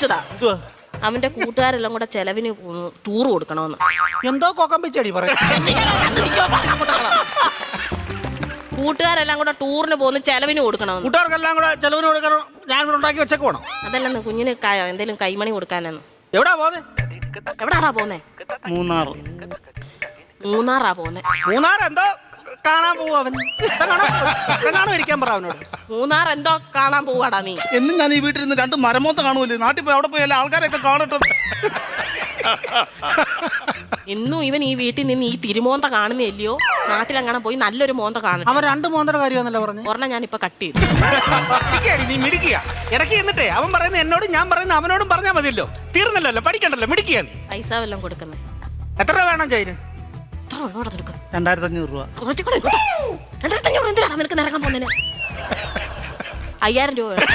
ചോദിച്ചതാ. എന്തുവാ? അവന്റെ കൂട്ടുകാരെല്ലാം കൂടെ ചെലവിന് ടൂർ കൊടുക്കണമെന്ന്. എന്തോ കോക്കം പിച്ചടി പറയാ. കൂട്ടുകാരെല്ലാം കൂടെ ടൂറിന് പോകുന്ന ചെലവിന് കൊടുക്കണമെന്ന്. കൂട്ടുകാർക്കെല്ലാം കൂടെ ചെലവിന് കൊടുക്കണം. ഞാൻ ഇവിടെ ഉണ്ടാക്കി വെച്ചേക്ക് വേണം. അതല്ലെന്ന് കുഞ്ഞിന് എന്തേലും കൈമണി കൊടുക്കാനെന്ന്. എവിടാ പോന്നെ? എവിടാടാ പോന്നെ? മൂന്നാറാ പോന്നെ. മൂന്നാർ എന്തോ കാണാൻ പോവാ അവൻ. ഇരിക്കാൻ പറ അവനോട്. മൂന്നാർ എന്തോ കാണാൻ പോവാടാ നീ. എന്നും ഞാൻ ഈ വീട്ടിൽ നിന്ന് 2 മരമോത്ത കാണുമല്ലേ. നാട്ടിൽ പോയി അവിടെ പോയി എല്ലാ ആൾക്കാരെയൊക്കെ കാണട്ടെ. ഇന്നും ഇവൻ ഈ വീട്ടിൽ നിന്ന് ഈ തിരുമോന്ത കാണുന്നില്ലയോ? നാട്ടിലെങ്ങനെ പോയി നല്ലൊരു മോന്ത കാണും. അവൻ 2 മോന്തയുടെ കാര്യമാണല്ലോ പറഞ്ഞു. ഒരെണ്ണം ഞാനിപ്പോ കട്ട് ചെയ്തു. നീ മിടിക്കുക. ഇടയ്ക്ക് എന്നിട്ടേ അവൻ പറയുന്നത് എന്നോടും ഞാൻ പറയുന്നത് അവനോടും പറഞ്ഞാൽ മതിയല്ലോ. തീർന്നല്ലോ, പഠിക്കണ്ടല്ലോ, മിടിക്കുക നീ. പൈസ വല്ലതും കൊടുക്കുന്നേ. എത്ര രൂപ വേണം ചൈന്? 2500 രൂപ. 2500 എന്തിനാണ് നിനക്ക് നിറങ്ങാൻ പോകുന്നതിന്? 5000 രൂപ വേണം.